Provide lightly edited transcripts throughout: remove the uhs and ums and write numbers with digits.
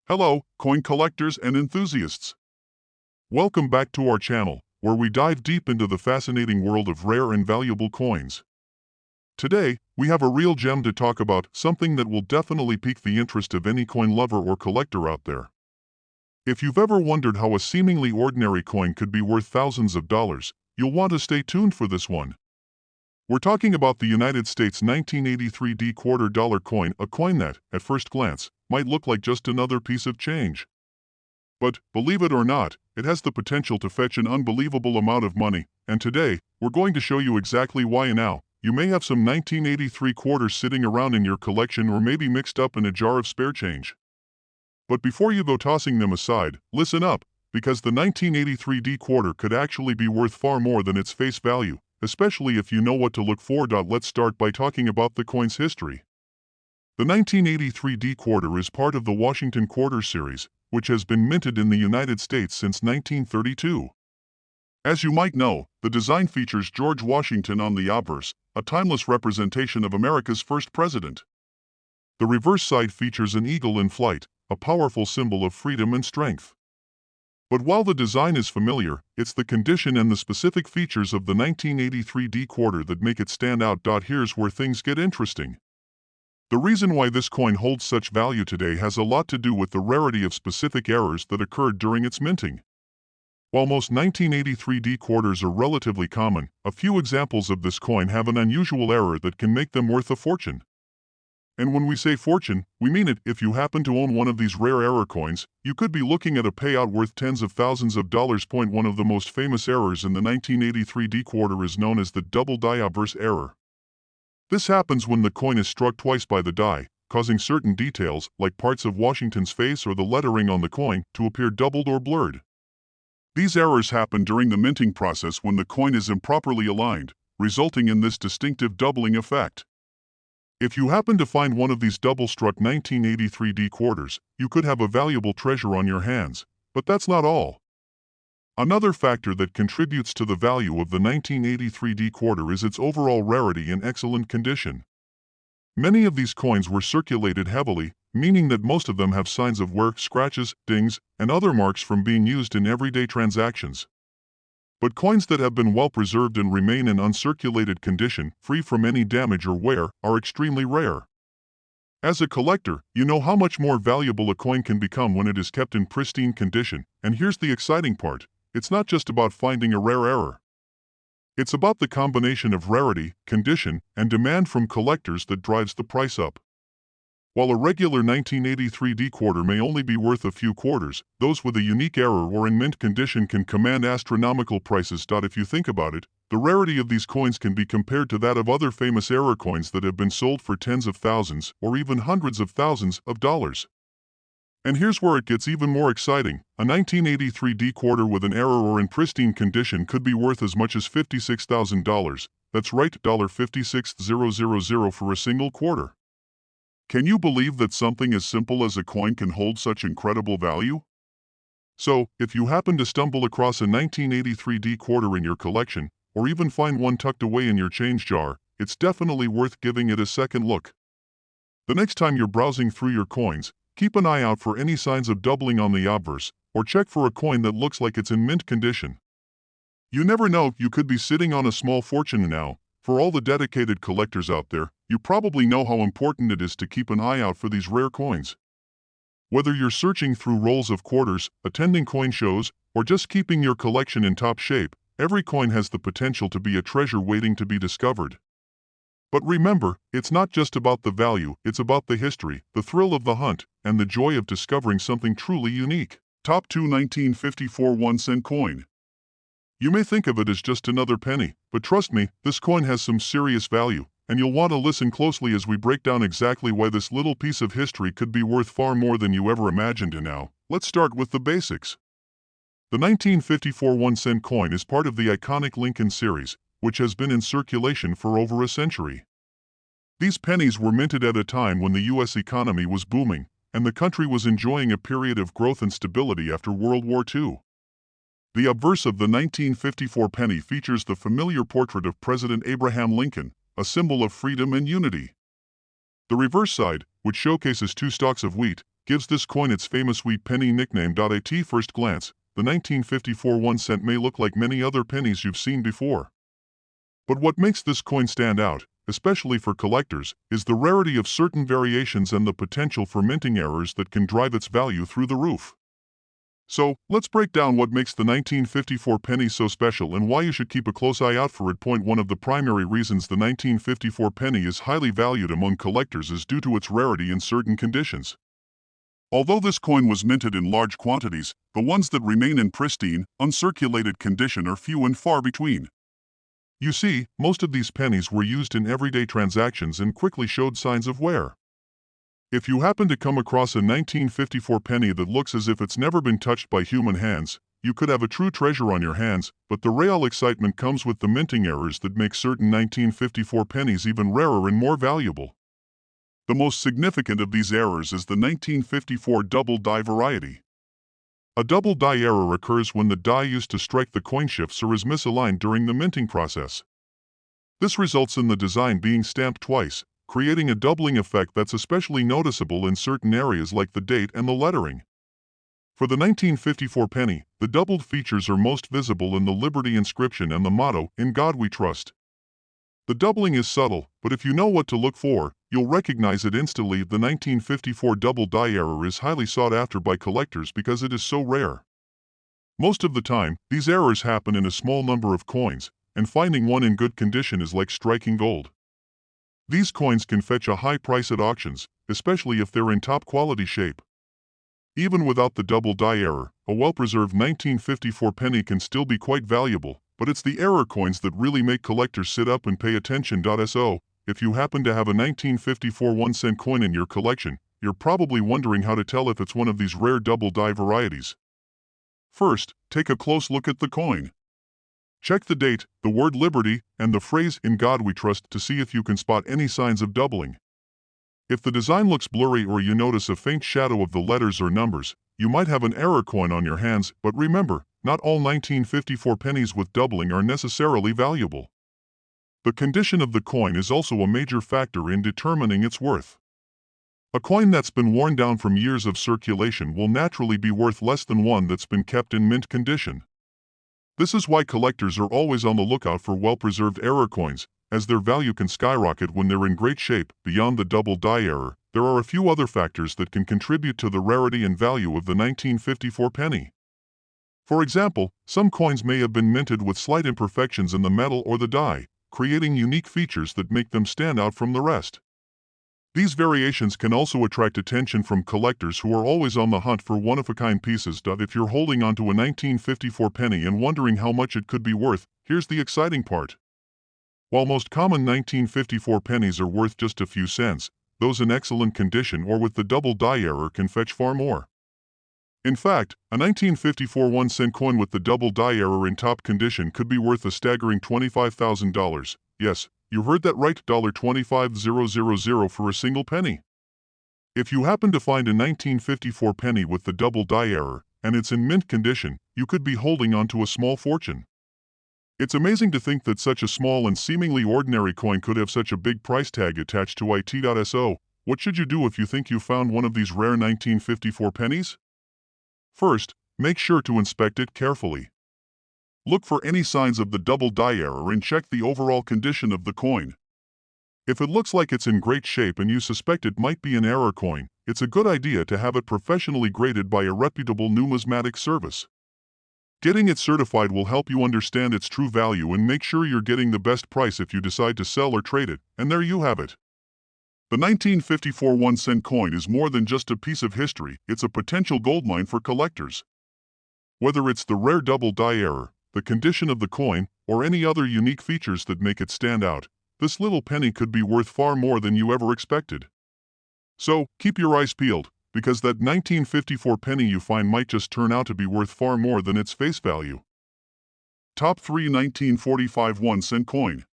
Hello, coin collectors and enthusiasts. Welcome back to our channel, where we dive deep into the fascinating world of rare and valuable coins. Today, we have a real gem to talk about, something that will definitely pique the interest of any coin lover or collector out there. If you've ever wondered how a seemingly ordinary coin could be worth thousands of dollars, you'll want to stay tuned for this one. We're talking about the United States 1983 quarter dollar coin, a coin that, at first glance, might look like just another piece of change. But, believe it or not, it has the potential to fetch an unbelievable amount of money, and today, we're going to show you exactly why. And now, you may have some 1983 quarters sitting around in your collection or maybe mixed up in a jar of spare change. But before you go tossing them aside, listen up, because the 1983 quarter could actually be worth far more than its face value, especially if you know what to look for. Let's start by talking about the coin's history. The 1983 quarter is part of the Washington Quarter series, which has been minted in the United States since 1932. As you might know, the design features George Washington on the obverse, a timeless representation of America's first president. The reverse side features an eagle in flight, a powerful symbol of freedom and strength. But while the design is familiar, it's the condition and the specific features of the 1983 quarter that make it stand out. Here's where things get interesting. The reason why this coin holds such value today has a lot to do with the rarity of specific errors that occurred during its minting. While most 1983 quarters are relatively common, a few examples of this coin have an unusual error that can make them worth a fortune. And when we say fortune, we mean it. If you happen to own one of these rare error coins, you could be looking at a payout worth tens of thousands of dollars. One of the most famous errors in the 1983 quarter is known as the double die obverse error. This happens when the coin is struck twice by the die, causing certain details, like parts of Washington's face or the lettering on the coin, to appear doubled or blurred. These errors happen during the minting process when the coin is improperly aligned, resulting in this distinctive doubling effect. If you happen to find one of these double-struck 1983 quarters, you could have a valuable treasure on your hands. But that's not all. Another factor that contributes to the value of the 1983 quarter is its overall rarity and excellent condition. Many of these coins were circulated heavily, meaning that most of them have signs of wear, scratches, dings, and other marks from being used in everyday transactions. But coins that have been well preserved and remain in uncirculated condition, free from any damage or wear, are extremely rare. As a collector, you know how much more valuable a coin can become when it is kept in pristine condition, and here's the exciting part. It's not just about finding a rare error. It's about the combination of rarity, condition, and demand from collectors that drives the price up. While a regular 1983 quarter may only be worth a few quarters, those with a unique error or in mint condition can command astronomical prices. If you think about it, the rarity of these coins can be compared to that of other famous error coins that have been sold for tens of thousands or even hundreds of thousands of dollars. And here's where it gets even more exciting. A 1983 quarter with an error or in pristine condition could be worth as much as $56,000. That's right, $56,000 for a single quarter. Can you believe that something as simple as a coin can hold such incredible value? So, if you happen to stumble across a 1983 quarter in your collection, or even find one tucked away in your change jar, it's definitely worth giving it a second look. The next time you're browsing through your coins, keep an eye out for any signs of doubling on the obverse, or check for a coin that looks like it's in mint condition. You never know, you could be sitting on a small fortune. Now, for all the dedicated collectors out there, you probably know how important it is to keep an eye out for these rare coins. Whether you're searching through rolls of quarters, attending coin shows, or just keeping your collection in top shape, every coin has the potential to be a treasure waiting to be discovered. But remember, it's not just about the value, it's about the history, the thrill of the hunt, and the joy of discovering something truly unique. Top 2 1954 1-cent coin. You may think of it as just another penny, but trust me, this coin has some serious value, and you'll want to listen closely as we break down exactly why this little piece of history could be worth far more than you ever imagined. And now, let's start with the basics. The 1954 1-cent coin is part of the iconic Lincoln series, which has been in circulation for over a century. These pennies were minted at a time when the U.S. economy was booming, and the country was enjoying a period of growth and stability after World War II. The obverse of the 1954 penny features the familiar portrait of President Abraham Lincoln, a symbol of freedom and unity. The reverse side, which showcases two stalks of wheat, gives this coin its famous wee penny nickname. At first glance, the 1954 1 cent may look like many other pennies you've seen before. But what makes this coin stand out, especially for collectors, is the rarity of certain variations and the potential for minting errors that can drive its value through the roof. So, let's break down what makes the 1954 penny so special and why you should keep a close eye out for it. Point 1. Of the primary reasons the 1954 penny is highly valued among collectors is due to its rarity in certain conditions. Although this coin was minted in large quantities, the ones that remain in pristine, uncirculated condition are few and far between. You see, most of these pennies were used in everyday transactions and quickly showed signs of wear. If you happen to come across a 1954 penny that looks as if it's never been touched by human hands, you could have a true treasure on your hands, but the real excitement comes with the minting errors that make certain 1954 pennies even rarer and more valuable. The most significant of these errors is the 1954 double die variety. A double die error occurs when the die used to strike the coin shifts or is misaligned during the minting process. This results in the design being stamped twice, creating a doubling effect that's especially noticeable in certain areas like the date and the lettering. For the 1954 penny, the doubled features are most visible in the Liberty inscription and the motto, "In God We Trust." The doubling is subtle, but if you know what to look for, you'll recognize it instantly. The 1954 double die error is highly sought after by collectors because it is so rare. Most of the time, these errors happen in a small number of coins, and finding one in good condition is like striking gold. These coins can fetch a high price at auctions, especially if they're in top quality shape. Even without the double die error, a well-preserved 1954 penny can still be quite valuable, but it's the error coins that really make collectors sit up and pay attention. So, if you happen to have a 1954 1 cent coin in your collection, you're probably wondering how to tell if it's one of these rare double die varieties. First, take a close look at the coin. Check the date, the word Liberty, and the phrase "In God We Trust" to see if you can spot any signs of doubling. If the design looks blurry or you notice a faint shadow of the letters or numbers, you might have an error coin on your hands. But remember, not all 1954 pennies with doubling are necessarily valuable. The condition of the coin is also a major factor in determining its worth. A coin that's been worn down from years of circulation will naturally be worth less than one that's been kept in mint condition. This is why collectors are always on the lookout for well-preserved error coins, as their value can skyrocket when they're in great shape. Beyond the double die error, there are a few other factors that can contribute to the rarity and value of the 1954 penny. For example, some coins may have been minted with slight imperfections in the metal or the die, creating unique features that make them stand out from the rest. These variations can also attract attention from collectors who are always on the hunt for one-of-a-kind pieces. If you're holding onto a 1954 penny and wondering how much it could be worth, here's the exciting part. While most common 1954 pennies are worth just a few cents, those in excellent condition or with the double die error can fetch far more. In fact, a 1954 1 cent coin with the double die error in top condition could be worth a staggering $25,000. Yes, you heard that right, $25,000 for a single penny. If you happen to find a 1954 penny with the double die error, and it's in mint condition, you could be holding onto a small fortune. It's amazing to think that such a small and seemingly ordinary coin could have such a big price tag attached to it. So, what should you do if you think you found one of these rare 1954 pennies? First, make sure to inspect it carefully. Look for any signs of the double die error and check the overall condition of the coin. If it looks like it's in great shape and you suspect it might be an error coin, it's a good idea to have it professionally graded by a reputable numismatic service. Getting it certified will help you understand its true value and make sure you're getting the best price if you decide to sell or trade it, and there you have it. The 1954 1 cent coin is more than just a piece of history, it's a potential goldmine for collectors. Whether it's the rare double die error, the condition of the coin, or any other unique features that make it stand out, this little penny could be worth far more than you ever expected. So, keep your eyes peeled, because that 1954 penny you find might just turn out to be worth far more than its face value. Top 3 1945 1 cent coin.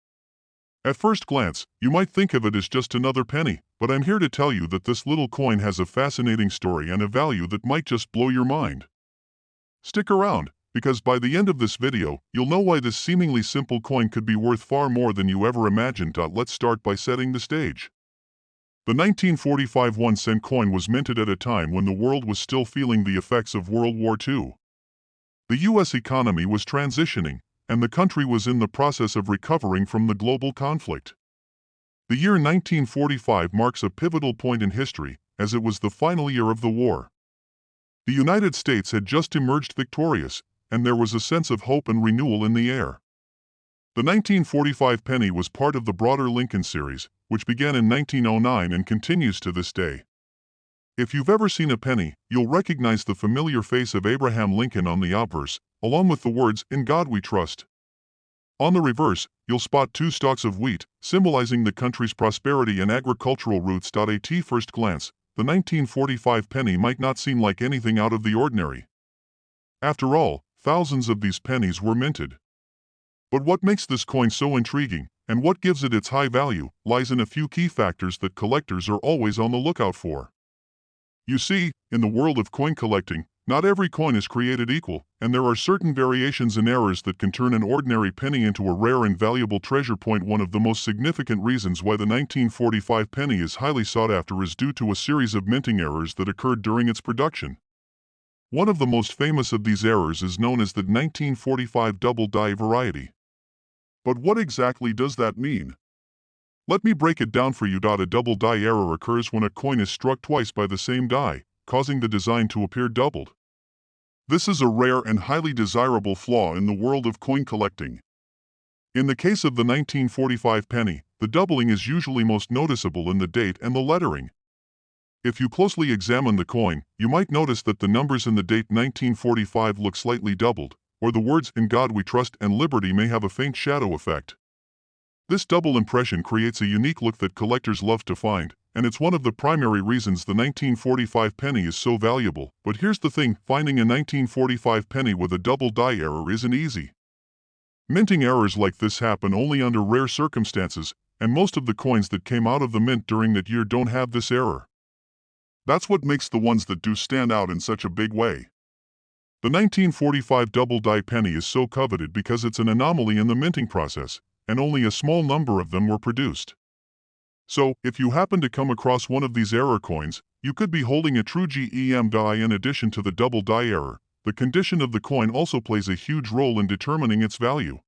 At first glance, you might think of it as just another penny, but I'm here to tell you that this little coin has a fascinating story and a value that might just blow your mind. Stick around, because by the end of this video, you'll know why this seemingly simple coin could be worth far more than you ever imagined. Let's start by setting the stage. The 1945 1-cent coin was minted at a time when the world was still feeling the effects of World War II. The U.S. economy was transitioning, and the country was in the process of recovering from the global conflict. The year 1945 marks a pivotal point in history, as it was the final year of the war. The United States had just emerged victorious, and there was a sense of hope and renewal in the air. The 1945 penny was part of the broader Lincoln series, which began in 1909 and continues to this day. If you've ever seen a penny, you'll recognize the familiar face of Abraham Lincoln on the obverse, along with the words, "In God We Trust." On the reverse, you'll spot two stalks of wheat, symbolizing the country's prosperity and agricultural roots. At first glance, the 1945 penny might not seem like anything out of the ordinary. After all, thousands of these pennies were minted. But what makes this coin so intriguing, and what gives it its high value, lies in a few key factors that collectors are always on the lookout for. You see, in the world of coin collecting, not every coin is created equal, and there are certain variations and errors that can turn an ordinary penny into a rare and valuable treasure. One of the most significant reasons why the 1945 penny is highly sought after is due to a series of minting errors that occurred during its production. One of the most famous of these errors is known as the 1945 double die variety. But what exactly does that mean? Let me break it down for you. A double die error occurs when a coin is struck twice by the same die, causing the design to appear doubled. This is a rare and highly desirable flaw in the world of coin collecting. In the case of the 1945 penny, the doubling is usually most noticeable in the date and the lettering. If you closely examine the coin, you might notice that the numbers in the date 1945 look slightly doubled, or the words "In God We Trust" and "Liberty" may have a faint shadow effect. This double impression creates a unique look that collectors love to find, and it's one of the primary reasons the 1945 penny is so valuable. But here's the thing, finding a 1945 penny with a double die error isn't easy. Minting errors like this happen only under rare circumstances, and most of the coins that came out of the mint during that year don't have this error. That's what makes the ones that do stand out in such a big way. The 1945 double die penny is so coveted because it's an anomaly in the minting process, and only a small number of them were produced. So, if you happen to come across one of these error coins, you could be holding a true gem die. In addition to the double die error, the condition of the coin also plays a huge role in determining its value.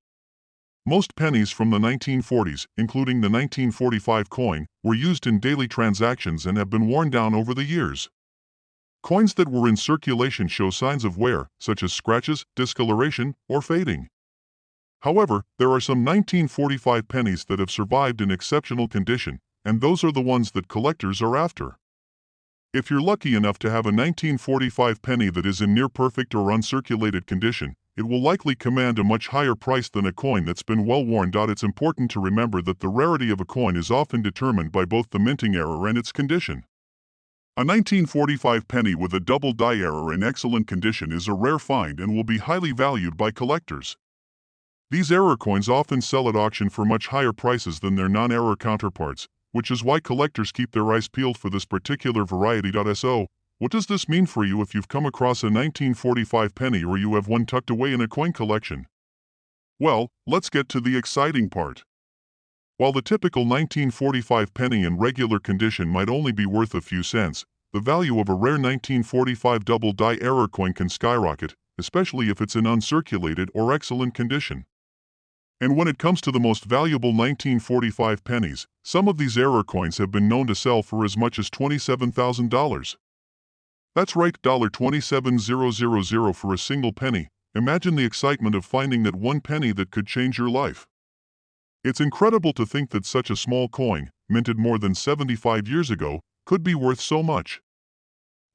Most pennies from the 1940s, including the 1945 coin, were used in daily transactions and have been worn down over the years. Coins that were in circulation show signs of wear, such as scratches, discoloration, or fading. However, there are some 1945 pennies that have survived in exceptional condition, and those are the ones that collectors are after. If you're lucky enough to have a 1945 penny that is in near perfect or uncirculated condition, it will likely command a much higher price than a coin that's been well worn. It's important to remember that the rarity of a coin is often determined by both the minting error and its condition. A 1945 penny with a double die error in excellent condition is a rare find and will be highly valued by collectors. These error coins often sell at auction for much higher prices than their non-error counterparts, which is why collectors keep their eyes peeled for this particular variety. So, what does this mean for you if you've come across a 1945 penny or you have one tucked away in a coin collection? Well, let's get to the exciting part. While the typical 1945 penny in regular condition might only be worth a few cents, the value of a rare 1945 double die error coin can skyrocket, especially if it's in uncirculated or excellent condition. And when it comes to the most valuable 1945 pennies, some of these error coins have been known to sell for as much as $27,000. That's right, $27,000 for a single penny. Imagine the excitement of finding that one penny that could change your life. It's incredible to think that such a small coin, minted more than 75 years ago, could be worth so much.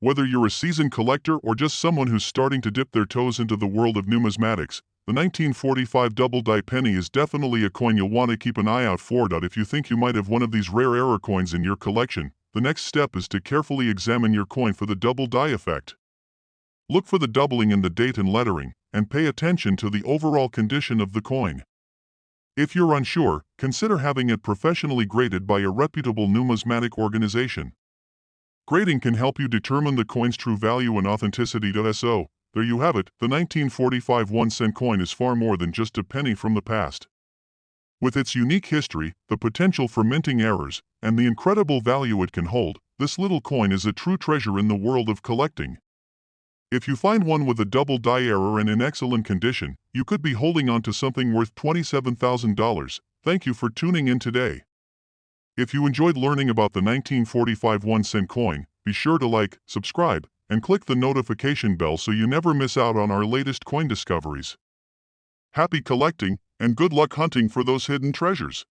Whether you're a seasoned collector or just someone who's starting to dip their toes into the world of numismatics, the 1945 double die penny is definitely a coin you'll want to keep an eye out for. If you think you might have one of these rare error coins in your collection, the next step is to carefully examine your coin for the double die effect. Look for the doubling in the date and lettering, and pay attention to the overall condition of the coin. If you're unsure, consider having it professionally graded by a reputable numismatic organization. Grading can help you determine the coin's true value and authenticity. So, there you have it, the 1945 1-cent coin is far more than just a penny from the past. With its unique history, the potential for minting errors, and the incredible value it can hold, this little coin is a true treasure in the world of collecting. If you find one with a double die error and in excellent condition, you could be holding on to something worth $27,000. Thank you for tuning in today. If you enjoyed learning about the 1945 1-cent coin, be sure to like, subscribe, and click the notification bell so you never miss out on our latest coin discoveries. Happy collecting, and good luck hunting for those hidden treasures!